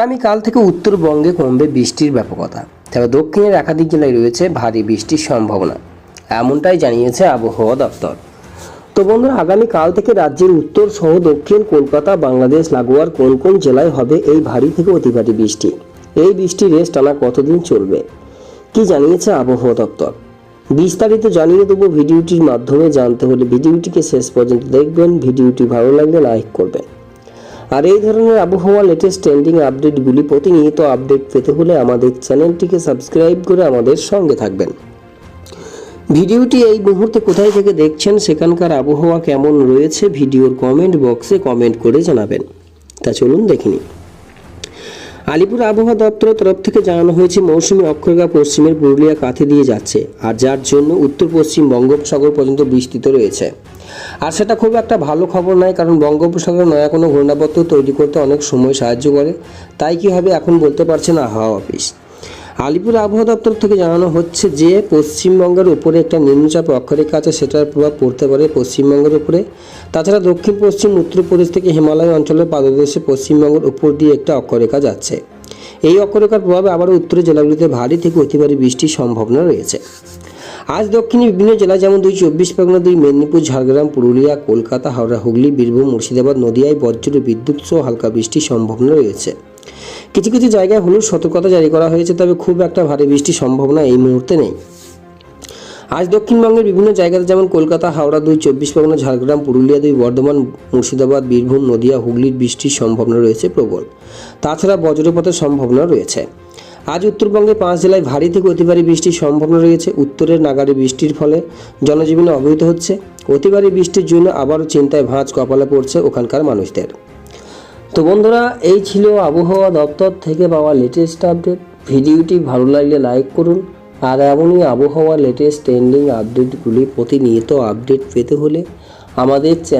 আগামীকাল থেকে উত্তরবঙ্গে কমবে বৃষ্টির ব্যাপকতা, তবে দক্ষিণের একাধিক জেলায় রয়েছে ভারী বৃষ্টির সম্ভাবনা, এমনটাই জানিয়েছে আবহাওয়া দপ্তর। তো বন্ধুরা, আগামীকাল থেকে রাজ্যের উত্তর সহ দক্ষিণ কলকাতা, বাংলাদেশ লাগোয়ার কোন কোন জেলায় হবে এই ভারী থেকে অতি ভারী বৃষ্টি? এই বৃষ্টির রেস টানা কতদিন চলবে, কি জানিয়েছে আবহাওয়া দপ্তর? বিস্তারিত জানিয়ে দেবো ভিডিওটির মাধ্যমে। জানতে হলে ভিডিওটিকে শেষ পর্যন্ত দেখবেন। ভিডিওটি ভালো লাগলে লাইক করবেন। আর এই ধরনের আবহাওয়া লেটেস্ট ট্রেন্ডিং আপডেটগুলি প্রতিনিয়ত আপডেট পেতে হলে আমাদের চ্যানেলটিকে সাবস্ক্রাইব করে আমাদের সঙ্গে থাকবেন। ভিডিওটি এই মুহূর্তে কোথায় থেকে দেখছেন, সেখানকার আবহাওয়া কেমন রয়েছে ভিডিওর কমেন্ট বক্সে কমেন্ট করে জানাবেন। তা চলুন দেখে নিই। আলিপুর আবহাওয়া দপ্তরের তরফ থেকে জানানো হয়েছে, মৌসুমী অক্ষরেখা পশ্চিমের পুরুলিয়া কাঁথি দিয়ে যাচ্ছে, আর যার জন্য উত্তর পশ্চিম বঙ্গোপসাগর পর্যন্ত বিস্তৃত রয়েছে। আর সেটা খুব একটা ভালো খবর নয়, কারণ বঙ্গোপসাগরে নয়া কোনো ঘূর্ণাবর্ত তৈরি করতে অনেক সময় সাহায্য করে। তাই কি হবে এখন বলতে পারছে না আবহাওয়া অফিস। আলিপুর আবহাওয়া দপ্তর থেকে জানানো হচ্ছে যে পশ্চিমবঙ্গের উপরে একটা নিম্নচাপ অক্ষরেখা আছে, সেটার প্রভাব পড়তে পারে পশ্চিমবঙ্গের উপরে। তাছাড়া দক্ষিণ পশ্চিম উত্তরপ্রদেশ থেকে হিমালয় অঞ্চলের পাদদেশে পশ্চিমবঙ্গের উপর দিয়ে একটা অক্ষরেখা যাচ্ছে। এই অক্ষরেখার প্রভাবে আবারও উত্তরের জেলাগুলিতে ভারী থেকে অতি ভারী বৃষ্টির সম্ভাবনা রয়েছে। আজ দক্ষিণের বিভিন্ন জেলা যেমন 24 পরগনা, মেদিনীপুর, ঝাড়গ্রাম, পুরুলিয়া, কলকাতা, হাওড়া, হুগলি, বীরভূম, মুর্শিদাবাদ, নদিয়ায় বজ্র বিদ্যুৎ সহ হালকা বৃষ্টির সম্ভাবনা রয়েছে। কিছু কিছু জায়গায় হলুদ সতর্কতা জারি করা হয়েছে, তবে খুব একটা ভারী বৃষ্টির সম্ভাবনা এই মুহূর্তে নেই। আজ দক্ষিণবঙ্গের বিভিন্ন জায়গাতে যেমন কলকাতা, হাওড়া 24 পরগনা, ঝাড়গ্রাম, পুরুলিয়া 2, বর্ধমান, মুর্শিদাবাদ, বীরভূম, নদিয়া, হুগলির বৃষ্টির সম্ভাবনা রয়েছে প্রবল। তাছাড়া বজ্রপাতের সম্ভাবনা রয়েছে। আজ উত্তরবঙ্গের 5 জেলায় ভারী থেকে অতি ভারী বৃষ্টির সম্ভাবনা রয়েছে। উত্তরের নাগারে বৃষ্টির ফলে জনজীবনে অবহিত হচ্ছে। অতি ভারী বৃষ্টির জন্য আবারও চিন্তায় ভাঁজ কপালে পড়ছে ওখানকার মানুষদের। তো বন্ধুরা, এই ছিল আবহাওয়া দপ্তর থেকে পাওয়া লেটেস্ট আপডেট। ভিডিওটি ভালো লাগলে লাইক করুন। আর এমনই আবহাওয়া লেটেস্ট ট্রেন্ডিং আপডেটগুলি প্রতিনিয়ত আপডেট পেতে হলে আমাদের